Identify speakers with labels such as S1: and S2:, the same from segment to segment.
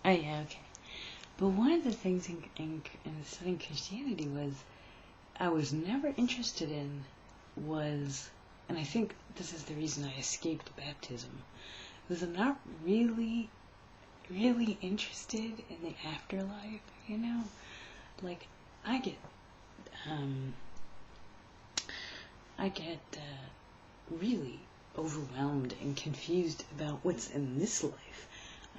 S1: Oh, yeah, okay. But one of the things in studying Christianity was, I was never interested in was, and I think this is the reason I escaped baptism, was I'm not really interested in the afterlife, you know? Like, I get really overwhelmed and confused about what's in this life.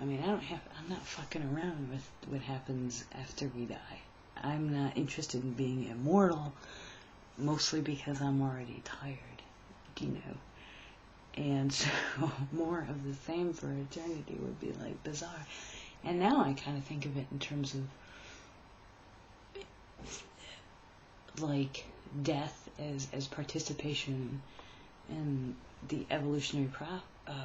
S1: I mean, I'm not fucking around with what happens after we die. I'm not interested in being immortal, mostly because I'm already tired, you know. And so more of the same for eternity would be like bizarre. And now I kind of think of it in terms of like death as participation in the evolutionary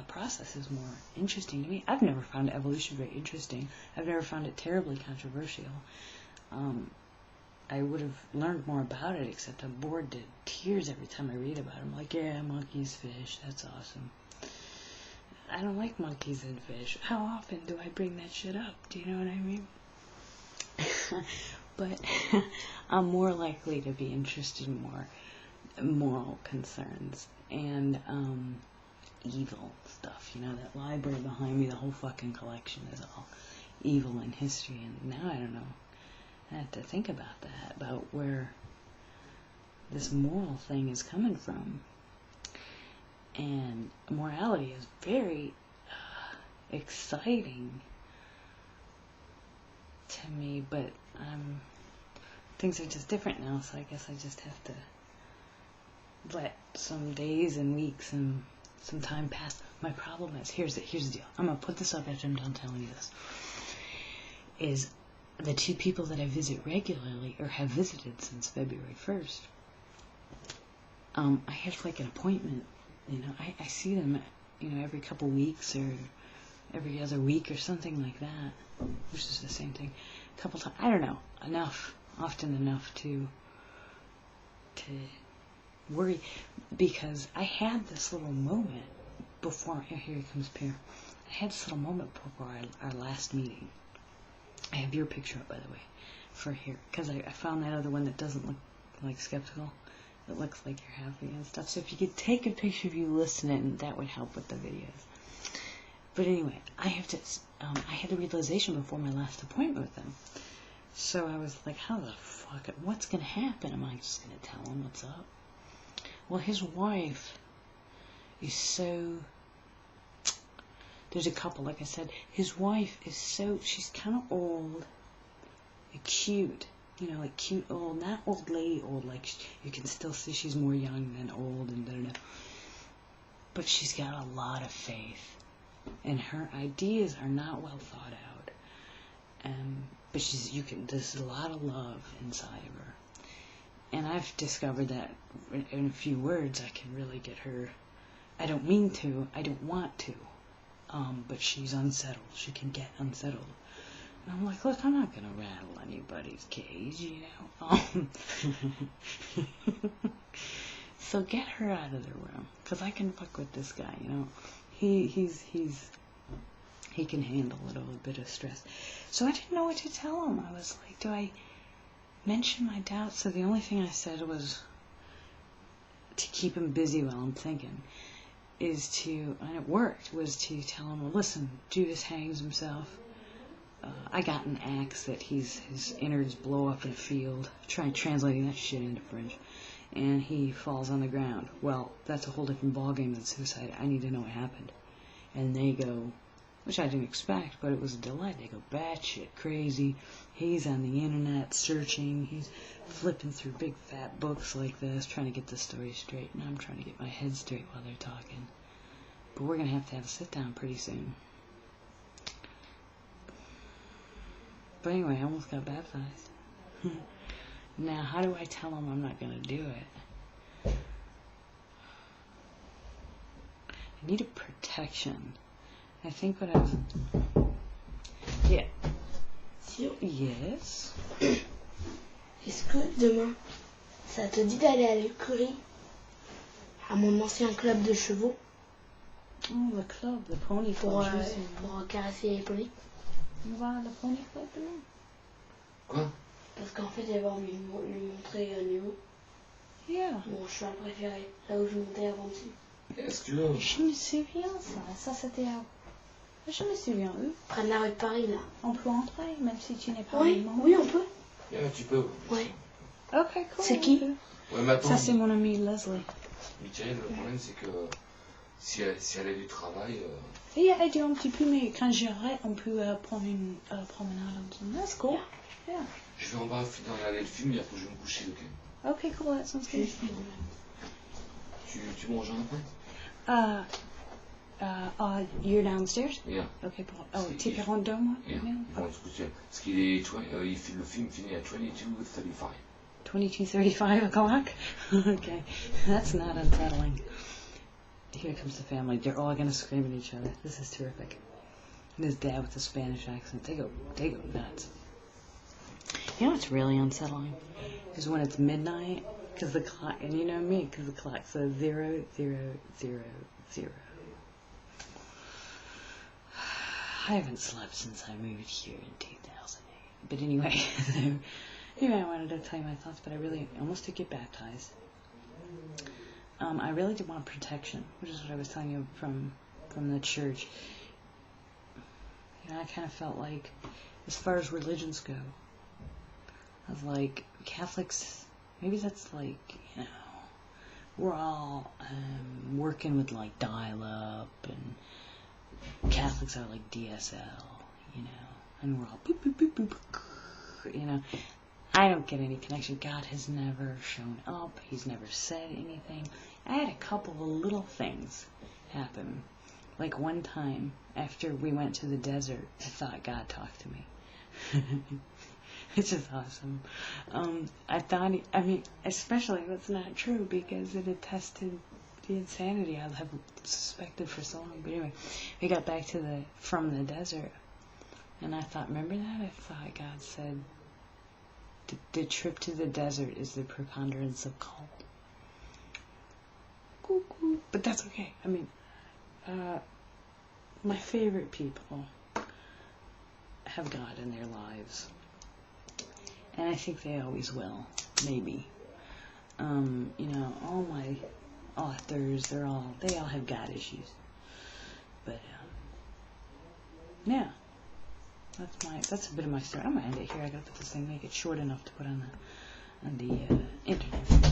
S1: process is more interesting to me. I've never found evolution very interesting. I've never found it terribly controversial. I would have learned more about it, except I'm bored to tears every time I read about it. I'm like, yeah, monkeys, fish, that's awesome. I don't like monkeys and fish. How often do I bring that shit up? Do you know what I mean? But I'm more likely to be interested in more moral concerns and evil stuff. You know, that library behind me, the whole fucking collection is all evil in history. And now I don't know. I have to think about that, about where this moral thing is coming from. And morality is very exciting to me, but things are just different now, so I guess I just have to let some days and weeks and some time pass. My problem is, here's the deal. I'm going to put this up after I'm done telling you this. Is the two people that I visit regularly, or have visited since February 1st, I have like an appointment, you know, I see them, you know, every couple weeks or every other week or something like that, which is the same thing, a couple times, I don't know, often enough to worry, because I had this little moment before, here he comes Pierre, I had this little moment before our last meeting. I have your picture up, by the way, for here, because I found that other one that doesn't look like skeptical. It looks like you're happy and stuff. So if you could take a picture of you listening, that would help with the videos. But anyway, I had the realization before my last appointment with him. So I was like, how the fuck, what's going to happen? Am I just going to tell him what's up? Well, his wife is so... There's a couple, like I said. His wife is so... She's kind of old and cute. You know, like cute old, not old lady old, like you can still see she's more young than old and da-da-da. But she's got a lot of faith. And her ideas are not well thought out. But there's a lot of love inside of her. And I've discovered that in a few words I can really get her. I don't mean to, I don't want to. But she's unsettled. She can get unsettled. And I'm like, look, I'm not going to rattle anybody's cage, you know. So get her out of the room. Because I can fuck with this guy, you know. He can handle a little bit of stress. So I didn't know what to tell him. I was like, do I mention my doubts? So the only thing I said was to keep him busy while I'm thinking. And it worked, was to tell him, well, listen, Judas hangs himself. I got an axe that his innards blow up in a field. Try translating that shit into French. And he falls on the ground. Well, that's a whole different ballgame than suicide. I need to know what happened. And they go, which I didn't expect, but it was a delight. They go batshit crazy. He's on the internet searching. He's flipping through big fat books like this, trying to get the story straight. And I'm trying to get my head straight while they're talking. But we're going to have a sit down pretty soon. But anyway, I almost got baptized. Now, how do I tell him I'm not going to do it? I need a protection. I think what I've... Yeah. Yes?
S2: Est-ce que demain, ça te dit d'aller à l'écurie, à mon ancien club de chevaux?
S1: Oh, the club, the pony
S2: pour
S1: club.
S2: caresser les poneys.
S1: You want the pony club demain?
S3: Quoi?
S2: Parce qu'en fait, elle va lui montrer Nemo,
S1: Yeah.
S2: mon cheval préféré, là où je montais avant dessus.
S3: Est-ce que...
S1: Je me souviens ça. Ça c'était à... Je me souviens eux.
S2: Près de la rue de Paris, là.
S1: On peut entrer même si tu n'es pas
S2: Oui,
S1: membre.
S2: oui, on peut.
S3: Yeah, tu peux.
S2: Ouais.
S1: Ok, cool.
S2: C'est qui?
S3: Ouais, mais attends,
S1: Ça c'est mon ami Leslie.
S3: Michael, le problème c'est que si elle a du travail...
S1: Et elle dit un petit peu, mais quand j'irai, on peut prendre une promenade ensemble. That's cool. Yeah.
S3: Je vais en bas finir regarder le film et après je vais me coucher, ok?
S1: Okay, cool. That sounds good.
S2: Juste une
S3: Tu manges un peu?
S1: You're downstairs?
S3: Yeah.
S1: Okay, t'es pas en dedans, moi?
S3: Yeah. Ils vont se coucher. Parce qu'il est... le film finit à 22:35.
S1: 22:35 o'clock? Okay, that's not unsettling. Here comes the family. They're all going to scream at each other. This is terrific. And his dad with a Spanish accent. They go nuts. You know what's really unsettling? Is when it's midnight, because the clock, and you know me, because the clock says 00:00. I haven't slept since I moved here in 2008. But anyway, I wanted to tell you my thoughts, but I really almost did get baptized. I really did want protection, which is what I was telling you from the church. I kind of felt like, as far as religions go, I was like, Catholics, maybe that's like, we're all working with like dial-up, and Catholics are like DSL, and we're all boop, boop, boop, boop, I don't get any connection. God has never shown up. He's never said anything. I had a couple of little things happen. Like one time, after we went to the desert, I thought God talked to me. Which is awesome. I thought, especially that's not true because it attested the insanity I have suspected for so long. But anyway, we got back from the desert, and I thought, remember that? I thought God said, the trip to the desert is the preponderance of calm. Cuckoo. But that's okay. My favorite people have God in their lives. And I think they always will. Maybe. All my authors, they all have God issues. But, yeah. That's a bit of my story. I'm gonna end it here. I gotta put this thing, make it short enough to put on the internet.